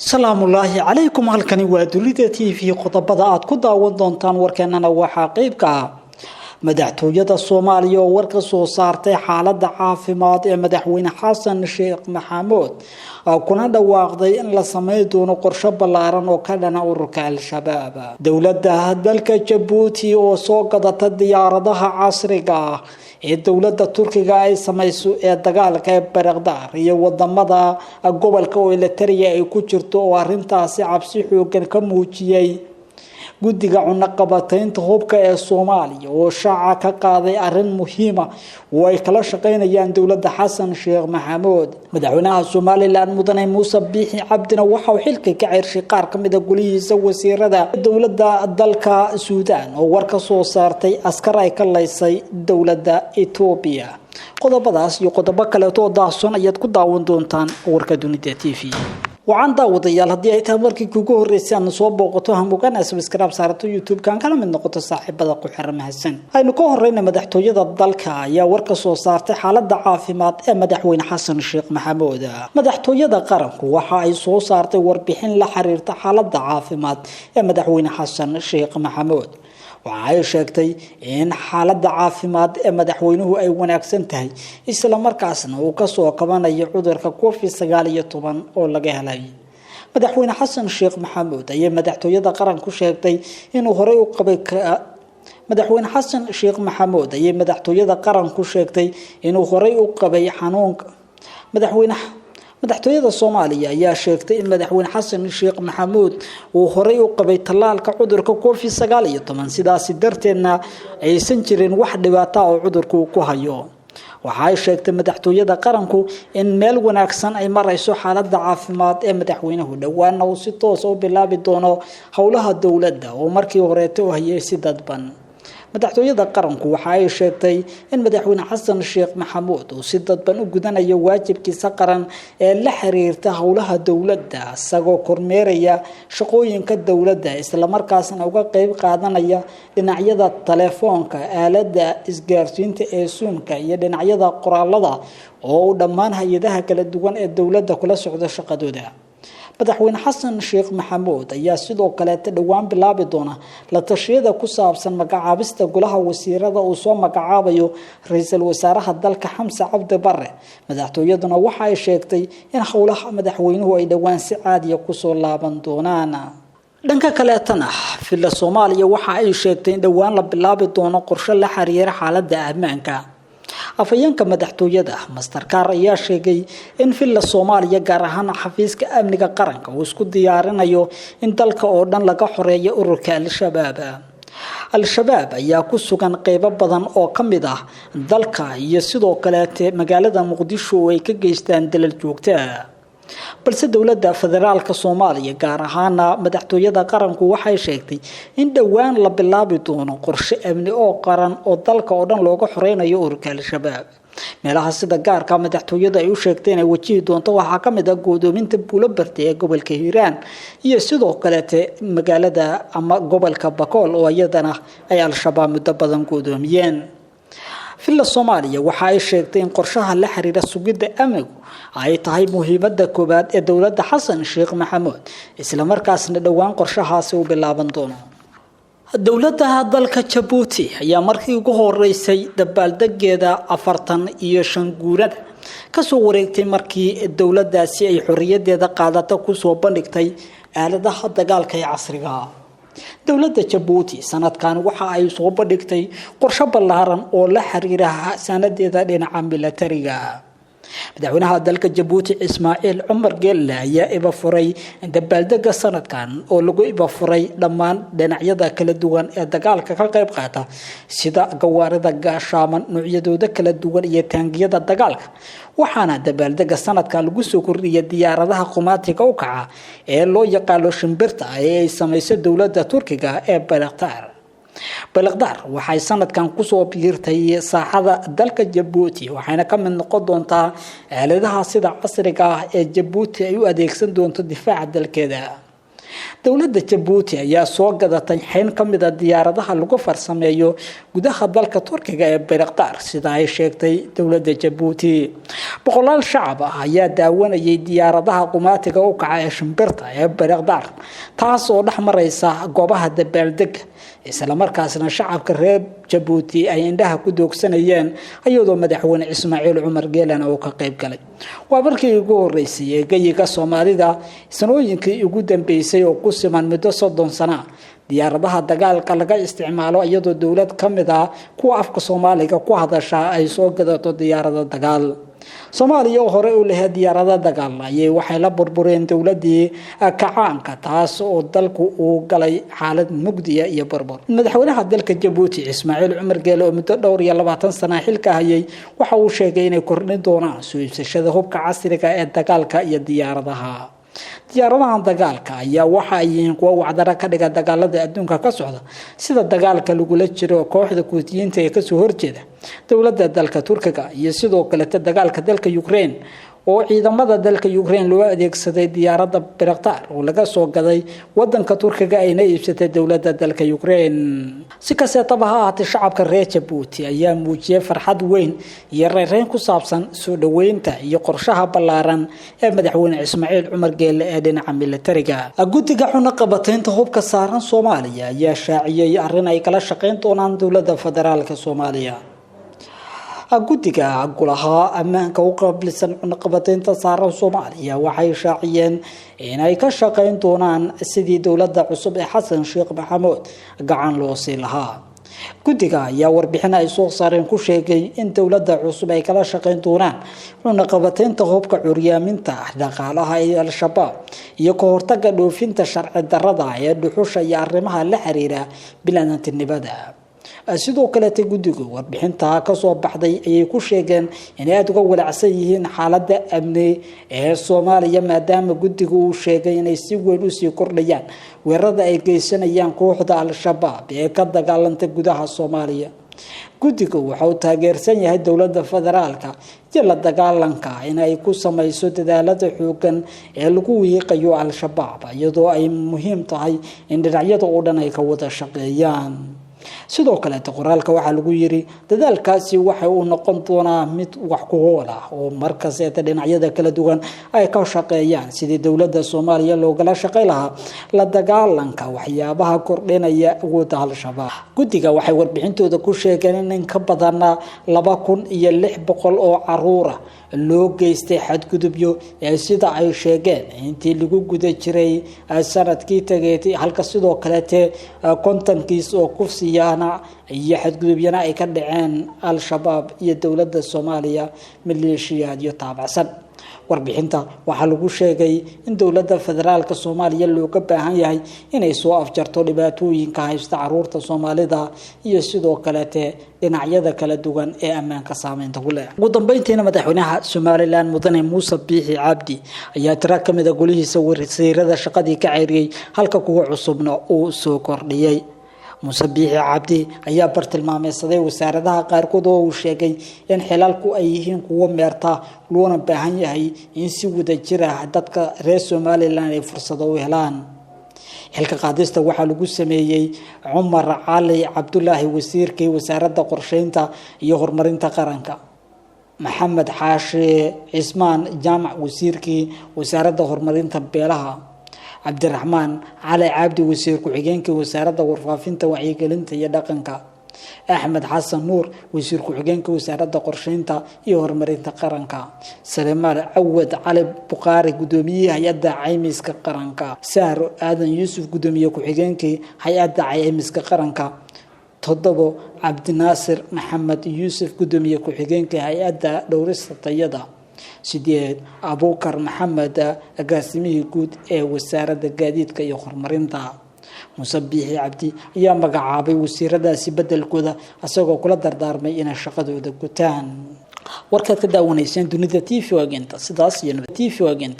السلام الله عليكم halkani waa Dunida TV qodobada aad ku daawan doontaan warkeenana waxa qaybka madaxtooyada Soomaaliya oo warka soo saartay xaaladda caafimaad ee madaxweyne Xasan Sheekh Maxamuud oo kuna dhawaaqday in la sameeyo doono qorshe ballaaran oo ka dhana ururka Al-Shabaab dawladda dalka Djibouti oo soo gadata diyaaradaha casriga ah ee dawladda Turkiga ay samayso ee dagaalka ee Barakdaar iyo wadamada gobolka oo Eritrea ay ku jirto oo arintaasi cabsi xoogan ka muujiyay guddiga cunaqabataynta hubka ee Soomaaliya oo shaaca ka qaaday arin muhiim ah oo ay kala shaqeynayaan dawladda Xasan Sheekh Maxamuud madaxweynaha Soomaaliland Mudane Muuse Biixi Cabdina waxa uu xilka ka ciirshay qaar ka mid ah golihiisa wasiirada dawladda dalka Suudaan oo warka soo saartay askar ay ka leysay dawladda Itoobiya qodobadaas iyo qodobo kale oo daahson ayaad ku daawan doontaan warka Dunida TV وعن داوديال هدي ay tahay markii kugu horeysay aan soo booqato hamugana subscribe saarto YouTube kan kala mid noqoto saaxiibada ku xiran mahadsan aynu ka horreynaa madaxtooyada dalka ayaa warka soo saartay xaaladda caafimaad ee madaxweyne Xasan Sheekh Maxamuud madaxtooyada qaranku waxa ay soo saartay warbixin la xiriirta xaaladda caafimaad ee madaxweyne Xasan Sheekh Maxamuud waxay sheegtay in xaaladda caafimaad ee madaxweynuhu ay wanaagsan tahay isla markaasna uu ka soo kabanayo cudurka COVID-19 oo laga helay madaxweyne Xasan Sheekh Maxamuud ayaa madaxtooyada qaranku sheegtay inuu horey u qabay madaxweyne Xasan Sheekh Maxamuud ayaa madaxtooyada qaranku sheegtay inuu horey u qabay xanuunka madaxtooyada Soomaaliya ayaa sheegtay in madaxweyne Xasan Sheekh Maxamuud uu horey u qabay talaalka cudurka COVID-19 sidaas darteedna aysan jirin wax dhibaato ah oo cudurku ku hayo waxay sheegtay madaxtooyada qaranku in meel wanaagsan ay marayso xaaladda caafimaad ee madaxweynuhu dhawaana uu si toos ah u bilaabi doono howlaha dawladda oo markii hore u hayay si dadban madaxtooyada qaranku waxa ay sheegtay in madaxweyne Xasan Sheekh Maxamuud uu si dadban u gudanayo waajibkiisa qaran ee la xiriirta howlaha dawladda isagoo kormeeraya shaqooyinka dawladda isla markaasna uga qayb qaadanaya dhinacyada telefoonka aaladda isgaarsiinta ee Zoom-ka iyo dhinacyada qoraalada oo dhammaan hay'adaha kala duwan ee dawladda kula socda shaqadooda madaxweyne Xasan Sheekh Maxamuud ayaa sidoo kale dhawaan bilaabi doona la tashiyada ku saabsan magacaabista golaha wasiirada oo soo magacaabayo ra'iisul wasaaraha dalka Xamse Cabdi Barre madaxtooyaduna waxa ay sheegtay in howlaha madaxweynuhu ay dhawaan si caadi ah ku soo laaban doonaan dhanka kale tan filla Soomaaliya waxa ay sheegtay in dhawaan la bilaabi doono qorshe la xiriira xaaladda ammaanka afayeenka madaxtooyada Master Kaar ayaa sheegay in filla Soomaaliya gaar ahaan xafiiska amniga qaranka uu isku diyaarinayo in dalka oo dhan laga xoreeyo ururka Al-Shabaab ayaa ku sugan qaybo badan oo kamid ah dalka iyo sidoo kale magaalada Muqdisho oo ay ka geystaan dalal joogto ah balse dawladda federaalka Soomaaliya gaar ahaan madaxtooyada qaranku waxay sheegtay in dhawaan la bilaabi doono qorshe amni oo qaran oo dalka oo dhan looga xoreynayo ururka Al-Shabaab meelaha sida gaarka madaxtooyada ay u sheegtay inay wajihi doonto waxa kamid ah go'doominta Buulobarti ee gobolka Hiiraan iyo sidoo kale magaalada ama gobolka Bakool oo iyadana ay Al-Shabaab muddo badan go'doomiyeen filla Soomaaliya waxa ay sheegtay in qorshaha la xiriira sugidda amniga ay tahay muhiimadda koobaad ee dawladda Xasan Sheekh Maxamuud isla markaasna dhawaan qorshahaasi u bilaaban doono dawladda dalka Djibouti ayaa markii ugu horeysay dabaaldegeeda 45 guurada ka soo wareegtay markii dawladdaasi ay xorriyadeeda qaadato ku soo bandhigtay aaladaha dagaalka ee casriga ah dawladda Djibouti sanadkan waxa ay soo bandhigtay qorshe ballaaran oo la xiriira sanadeeda dhinaca militariga madaxweynaha dalka Djibouti Ismaaciil Cumar Geelle ayaa iba furay dabaaldega sanadkan oo lagu iba furay dhammaan dhinacyada kala duwan ee dagaalka ka qayb qaata sida gawaarida gaashaaman noocyadooda kala duwan iyo taangiyada dagaalka waxaana dabaaldega sanadkan lagu soo kordhiyay diyaaradaha qumaatiga u kaca ee loo yaqaan shimbirta ee ay sameysay dawladda Turkiga ee Barakdaar waxay sanadkan ku soo biirtay saaxada dalka Djibouti waxayna ka mid noqon doontaa aaladaha sida casriga ah ee Djibouti ay u adeegsan doonto difaaca dalkeeda dowladda Jabuuti ayaa soo gadatay xeyn ka mid ah diyaaradaha lagu farsameeyo gudaha dalka Turkiga ee Bayraktar sida ay sheegtay dowladda Jabuuti boqolaal shacab ah ayaa daawanayay diyaaradaha qumaatiga u kaca ee shimbirta ee Bayraktar taas oo dhex maraysa goobaha dabaaldega isla markaasna shacabka reer Jabuuti ay indhaha ku doogsanayeen iyadoo madaxweyne Ismaaciil Cumar Geelan oo ka qayb galay waa markii ugu horeysay ee gayiga Soomaalida sanooyinkii ugu dambeysay oo ku siman muddo 30 sano diyaaradaha dagaalka laga isticmaalo iyadoo dawlad kamid ah kuwa afka Soomaaliga ku hadasha ay soo gadato diyaarado dagaal Soomaaliya oo hore u leh diyaarado dagaal ayay waxay la burbureen dawladii kacaanka taas oo dalku uu galay xaalad mugdiya iyo burbur madaxweynaha dalka Jabuuti Ismaaciil Cumar Geele oo muddo 20 sano xilka hayay waxa uu sheegay inay kordhin doonaan soo iibsashada hubka casriga ee dagaalka iyo diyaaradaha dagaalka ayaa waxa ay yihiin kuwa wacdara ka dhiga dagaalada adduunka ka socda sida dagaalka lagula jiro kooxda Kurdiyiinta ee ka soo horjeeda dawladda dalka Turkiga iyo sidoo kale dagaalka dalka Ukraine oo ciidamada dalka Ukraine loo adeegsaday diyaaradda Bayraktar oo laga soo gaday wadanka Turkiga ayna iibsatay dawladda dalka Ukraine si kastaba ha ahaatee shacabka reer Jabuuti ayaa muujiyay farxad weyn iyo reereen ku saabsan soo dhaweynta iyo qorshaha ballaaran ee madaxweyne Ismaaciil Cumar Geele ee dhinaca militariga guddiga cunaqabataynta hubka saaran Soomaaliya ayaa shaaciyay arrin ay kala shaqeyn doonaan dawladda federaalka Soomaaliya guddiga golaha ammaanka u qaabilsan cunaqabataynta saaran Soomaaliya waxay shaaciyeen in ay ka shaqeyn doonaan sidii dawladda cusub ee Xasan Sheekh Maxamuud gacan loo siin lahaa guddiga ayaa warbixin ay soo saareen ku sheegay in dawladda cusub ay kala shaqeyn doonaan cunaqabataynta hubka curyaaminta dhaqaalaha ee al-shabaab iyo ka hortagga dhoofinta sharci darrada ee dhuxusha iyo arrimaha la xiriira bilaantinimada sidoo kale guddigu warbixinta ka soo baxday ayay ku sheegeen in ay uga walacsan yihiin xaaladda amni ee Soomaaliya maadaama guddigu uu sheegay in ay si weyn u sii kordhayaan weerarada ay geysanayaan kooxda al-shabaab ee ka dagaalanta gudaha Soomaaliya guddigu waxa uu taageersan yahay dawladda federaalka iyo la dagaalanka in ay ku samayso dadaalada xoogan ee lagu wiiqayo al-shabaab iyadoo ay muhiim tahay in dhinacyada oo dhan ay ka wada shaqeeyaan sidoo kale qoraalka waxa lagu yiri dadaalkaasi waxa uu noqon doonaa mid wax ku ool ah oo markaas ee dhinacyada kala duwan ay ka shaqeeyaan sidii dawladda Soomaaliya looga shaqeyn lahaa la dagaalanka waxyaabaha kordhinaya awoodda al-shabaab guddiga waxay warbixintooda ku sheegeen in ka badan 2600 oo caruur ah loo geystay xadgudubyo ee sida ay sheegeen intii lagu guda jiray sanadkii tagay halka sidoo kale kontankiis oo ku siyaana iyo xadgudubyana ay ka dhaceen al-shabaab iyo dawladda Soomaaliya maleeshiyad iyo taabacsan warbixinta waxa lagu sheegay in dawladda federaalka Soomaaliya looga baahan yahay inay soo afjarto dhibaatooyinka haysta caruurta Soomaalida iyo sidoo kale dhinacyada kala duwan ee ammaanka saameynta ku leh ugu dambeyntiina madaxweynaha Somaliland Mudane Muuse Biixi Cabdi ayaa tira kamid ah golihiisa wasiirada shaqadii ka ceyriyay halka kuwa cusubna uu soo kordhiyay Muuse Biixi Cabdi ayaa bartilmaameedsaday wasaaradaha qaarkood oo uu sheegay in xilalku ay yihiin kuwo meerta loona baahan yahay in si wada jir ah dadka reer Somaliland ay fursad u helaan xilka qaadista waxa lagu sameeyay Umar Cali Cabdullaahi wasiirkii wasaaradda qorsheynta iyo horumarinta qaranka Maxamed Xaashi Cismaan Jaamac wasiirkii wasaaradda horumarinta beelaha Cabdiraxmaan Cali Cabdi wasiir ku-xigeenka wasaaradda warfaafinta wacyigelinta iyo dhaqanka Axmed Xasan Nuur wasiir ku-xigeenka wasaaradda qorsheynta iyo horumarinta qaranka Saleemaan Awad Cali Buqaari gudoomiyaha hay'adda caymiska qaranka Saaro Aadan Yuusuf gudoomiyaha ku-xigeenka hay'adda caymiska qaranka Todobo Cabdinaasir Maxamed Yuusuf gudoomiyaha ku-xigeenka hay'adda dhowrista tayada sideed Abuukar Maxamed agaasimihii guud ee wasaaradda gaadiidka iyo horumarinta Muuse Biixi Cabdi ayaa magacaabay wasiiradaasi bedelkooda asagoo kula dardaarmay inay shaqadooda gutaan warkaad ka daawanayseen dunida TV waagenta sidaas iyo TV waagenta